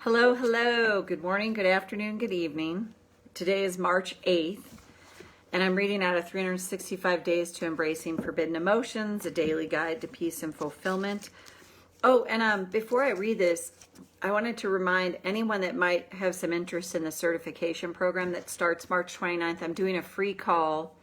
Hello, hello. Good morning, good afternoon, good evening. Today is March 8th, and I'm reading out of 365 Days to Embracing Forbidden Emotions, a daily guide to peace and fulfillment. Oh, and before I read this, I wanted to remind anyone that might have some interest in the certification program that starts March 29th. I'm doing a free call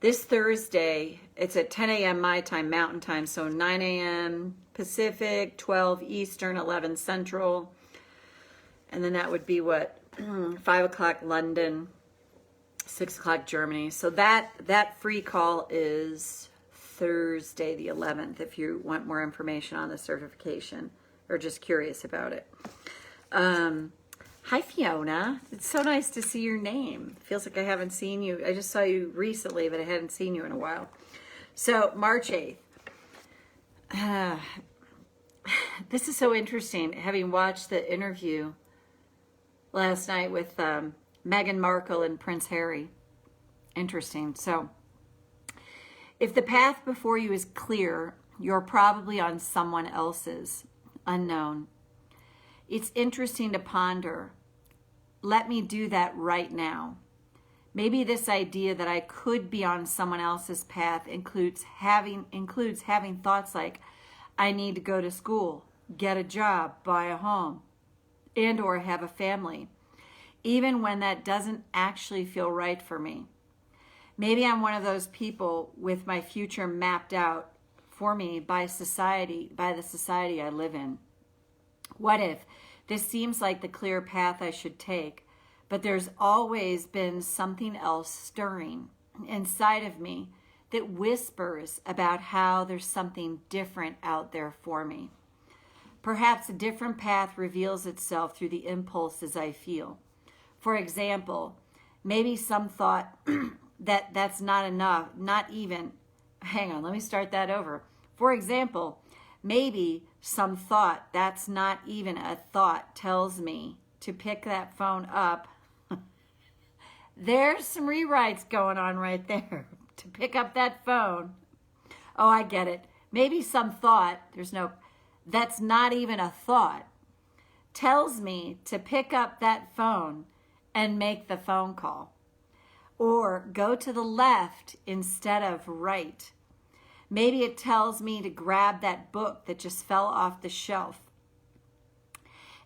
this Thursday. It's at 10 a.m. my time, Mountain Time, so 9 a.m. Pacific, 12 Eastern, 11 Central. And then that would be 5 o'clock London, 6 o'clock Germany. So that free call is Thursday the 11th if you want more information on the certification or just curious about it. Hi, Fiona. It's so nice to see your name. Feels like I haven't seen you. I just saw you recently, but I hadn't seen you in a while. So March 8th. This is so interesting, having watched the interview last night with Meghan Markle and Prince Harry. Interesting. So, if the path before you is clear, you're probably on someone else's, unknown. It's interesting to ponder. Let me do that right now. Maybe this idea that I could be on someone else's path includes having thoughts like, I need to go to school, get a job, buy a home, and or have a family, even when that doesn't actually feel right for me. Maybe I'm one of those people with my future mapped out for me by the society I live in. What if this seems like the clear path I should take, but there's always been something else stirring inside of me that whispers about how there's something different out there for me. Perhaps a different path reveals itself through the impulses I feel. For example, maybe some thought that's not enough, let me start that over. For example, maybe some thought that's not even a thought tells me to pick that phone up. There's some rewrites going on right there. To pick up that phone. Oh, I get it. Maybe some thought, that's not even a thought, tells me to pick up that phone and make the phone call. Or go to the left instead of right. Maybe it tells me to grab that book that just fell off the shelf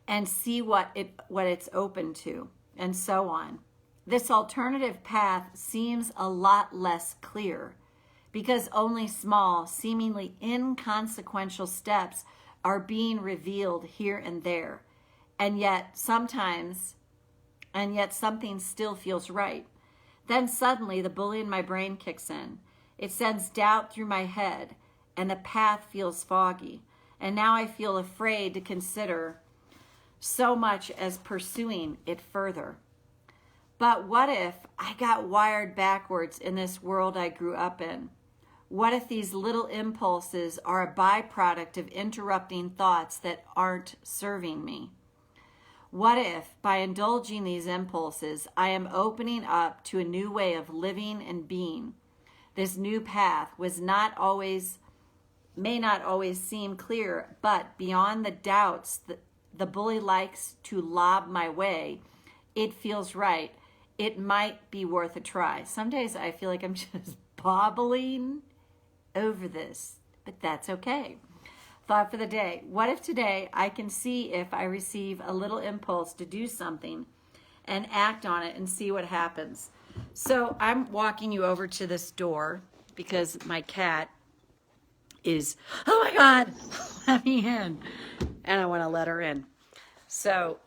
and see what it's open to, and so on. This alternative path seems a lot less clear because only small, seemingly inconsequential steps are being revealed here and there. And yet something still feels right. Then suddenly the bully in my brain kicks in. It sends doubt through my head and the path feels foggy. And now I feel afraid to consider so much as pursuing it further. But what if I got wired backwards in this world I grew up in? What if these little impulses are a byproduct of interrupting thoughts that aren't serving me? What if, by indulging these impulses, I am opening up to a new way of living and being? This new path may not always seem clear, but beyond the doubts that the bully likes to lob my way, it feels right. It might be worth a try. Some days I feel like I'm just bobbling over this, but that's okay. Thought for the day. What if today I can see if I receive a little impulse to do something and act on it and see what happens? So I'm walking you over to this door because my cat is, oh my God, let me in. And I want to let her in. So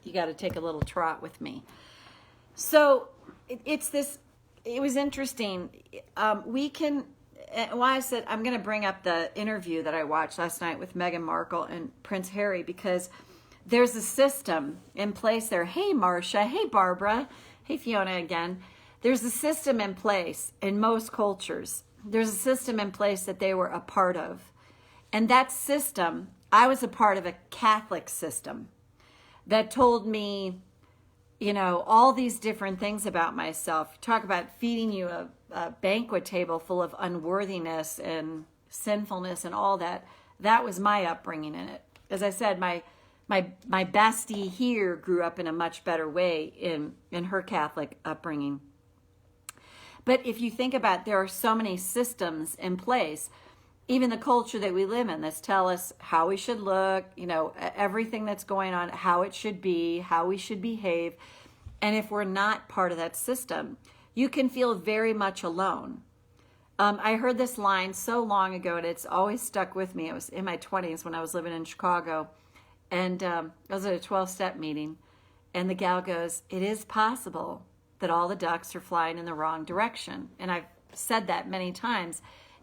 you got to take a little trot with me. So it was interesting. Why I said I'm going to bring up the interview that I watched last night with Meghan Markle and Prince Harry, because there's a system in place there. Hey, Marcia. Hey, Barbara. Hey, Fiona again. There's a system in place in most cultures. There's a system in place that they were a part of. And that system, I was a part of a Catholic system that told me, all these different things about myself. Talk about feeding you a banquet table full of unworthiness and sinfulness and all that. That was my upbringing in it. As I said, my my bestie here grew up in a much better way in her Catholic upbringing. But if you think about it, there are so many systems in place, even the culture that we live in, that tell us how we should look, everything that's going on, how it should be, how we should behave. And if we're not part of that system, you can feel very much alone. I heard this line so long ago, and it's always stuck with me. It was in my 20s when I was living in Chicago. And I was at a 12-step meeting, and the gal goes, "It is possible that all the ducks are flying in the wrong direction." And I've said that many times,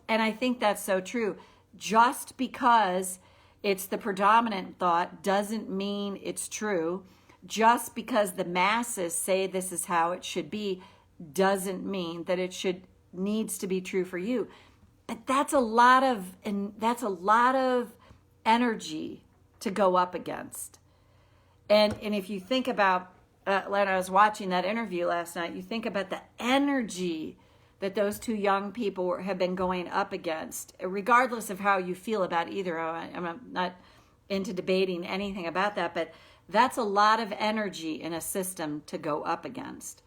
and I think that's so true. Just because it's the predominant thought doesn't mean it's true. Just because the masses say this is how it should be doesn't mean that it needs to be true for you. But that's a lot of energy to go up against. And if you think about when I was watching that interview last night, you think about the energy that those two young people have been going up against, regardless of how you feel about either. I'm not into debating anything about that, but that's a lot of energy in a system to go up against.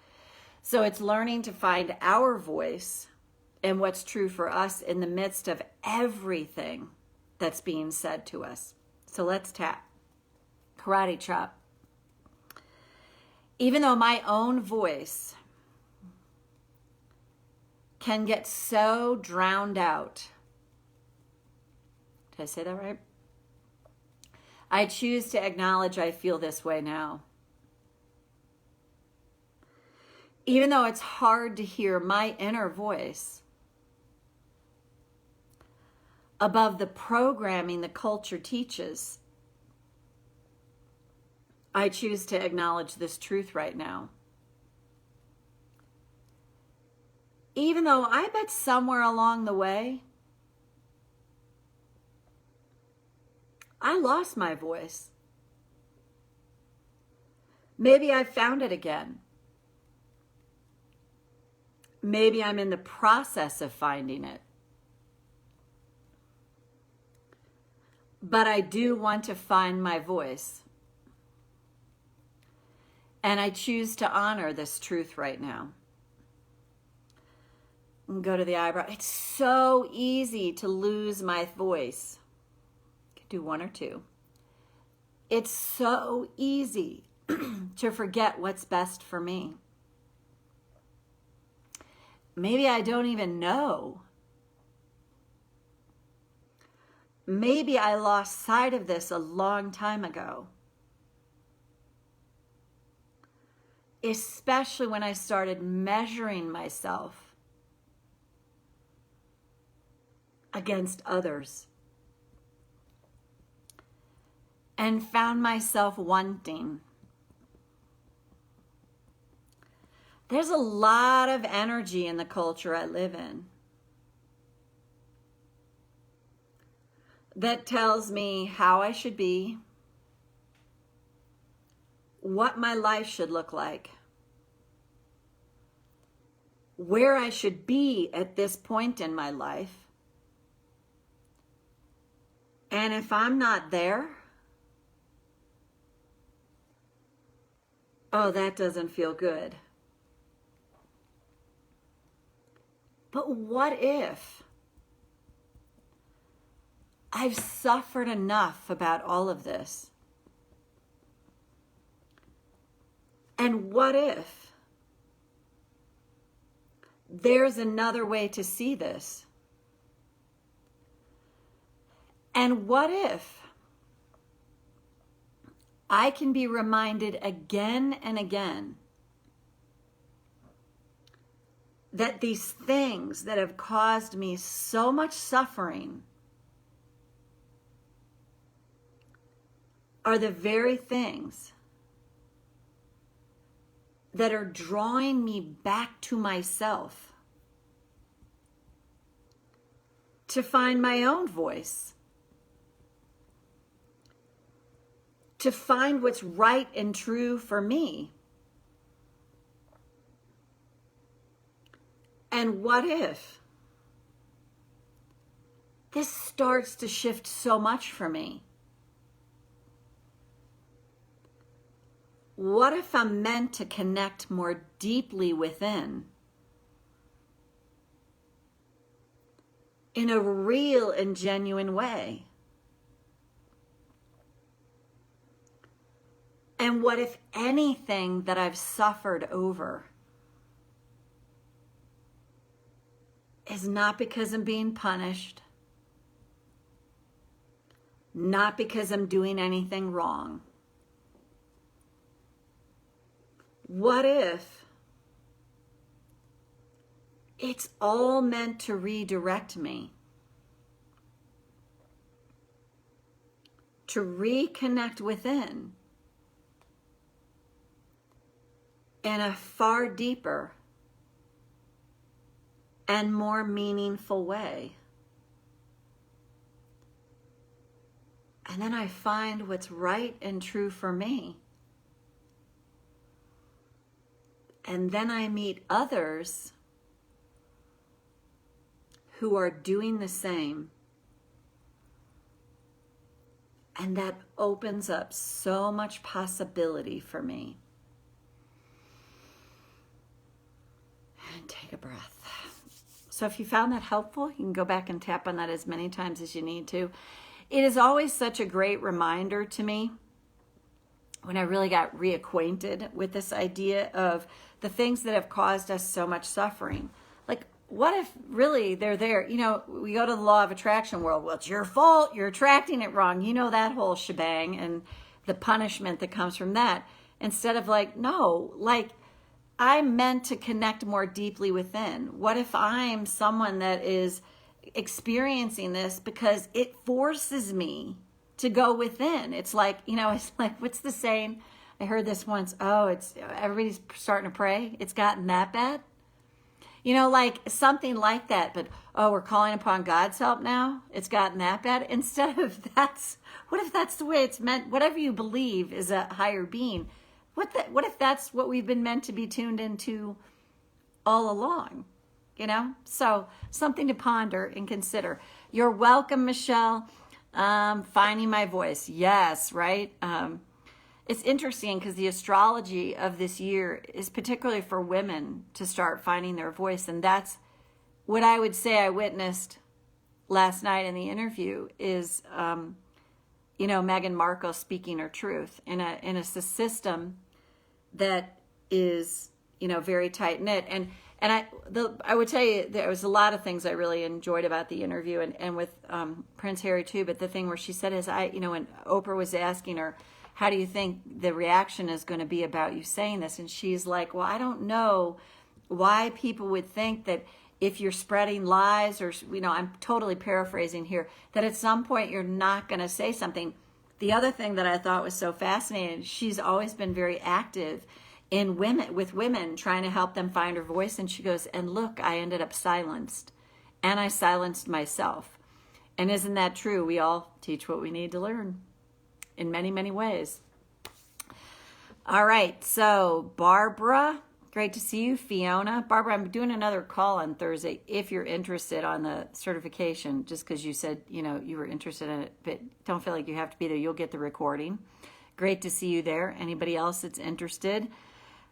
So it's learning to find our voice and what's true for us in the midst of everything that's being said to us. So let's tap. Karate chop. Even though my own voice can get so drowned out. Did I say that right? I choose to acknowledge I feel this way now. Even though it's hard to hear my inner voice above the programming the culture teaches, I choose to acknowledge this truth right now. Even though I bet somewhere along the way, I lost my voice. Maybe I found it again. Maybe I'm in the process of finding it. But I do want to find my voice. And I choose to honor this truth right now. And go to the eyebrow. It's so easy to lose my voice. Could do one or two. It's so easy to forget what's best for me. Maybe I don't even know. Maybe I lost sight of this a long time ago. Especially when I started measuring myself against others and found myself wanting. There's a lot of energy in the culture I live in that tells me how I should be, what my life should look like, where I should be at this point in my life. And if I'm not there, oh, that doesn't feel good. But what if I've suffered enough about all of this? And what if there's another way to see this? And what if I can be reminded again and again that these things that have caused me so much suffering are the very things that are drawing me back to myself to find my own voice, to find what's right and true for me. And what if this starts to shift so much for me? what if I'm meant to connect more deeply within in a real and genuine way? And what if anything that I've suffered over is not because I'm being punished, not because I'm doing anything wrong? What if it's all meant to redirect me, to reconnect within in a far deeper and more meaningful way? And then I find what's right and true for me. And then I meet others who are doing the same. And that opens up so much possibility for me. And take a breath. So if you found that helpful, you can go back and tap on that as many times as you need to. It is always such a great reminder to me when I really got reacquainted with this idea of the things that have caused us so much suffering. Like, what if really they're there? You know, we go to the law of attraction world. Well, it's your fault. You're attracting it wrong. You know, that whole shebang and the punishment that comes from that. Instead of like, no, like, I'm meant to connect more deeply within. What if I'm someone that is experiencing this because it forces me to go within? It's like, you know, it's like, what's the saying? I heard this once. Oh, it's everybody's starting to pray. It's gotten that bad. You know, like something like that. But, oh, we're calling upon God's help now. It's gotten that bad. Instead of what if that's the way it's meant? Whatever you believe is a higher being. What if that's what we've been meant to be tuned into all along? You know, so something to ponder and consider. You're welcome, Michelle. Finding my voice. Yes, right. It's interesting because the astrology of this year is particularly for women to start finding their voice. And that's what I would say I witnessed last night in the interview is, you know, Meghan Markle speaking her truth in a system that is, you know, very tight knit. And I would tell you there was a lot of things I really enjoyed about the interview and with Prince Harry too. But the thing where she said is, you know, when Oprah was asking her, how do you think the reaction is going to be about you saying this? And she's like, well, I don't know why people would think that if you're spreading lies or, you know, I'm totally paraphrasing here, that at some point you're not going to say something. The other thing that I thought was so fascinating, she's always been very active in with women, trying to help them find her voice. And she goes, and look, I ended up silenced, and I silenced myself. And isn't that true? We all teach what we need to learn in many, many ways. All right. So Barbara, great to see you. Fiona, Barbara, I'm doing another call on Thursday if you're interested on the certification, just because you said, you know, you were interested in it, but don't feel like you have to be there. You'll get the recording. Great to see you there. Anybody else that's interested?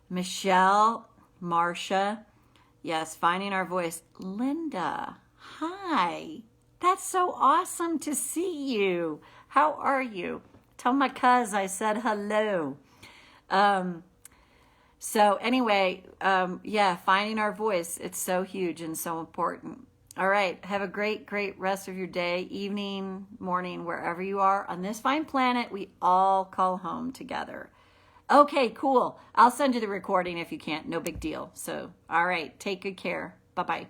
Michelle, Marcia, yes, finding our voice. Linda, hi. That's so awesome to see you. How are you? Tell my cuz I said hello. So anyway, yeah, finding our voice. It's so huge and so important. All right. Have a great, great rest of your day, evening, morning, wherever you are on this fine planet. We all call home together. Okay, cool. I'll send you the recording if you can't. No big deal. So, all right. Take good care. Bye-bye.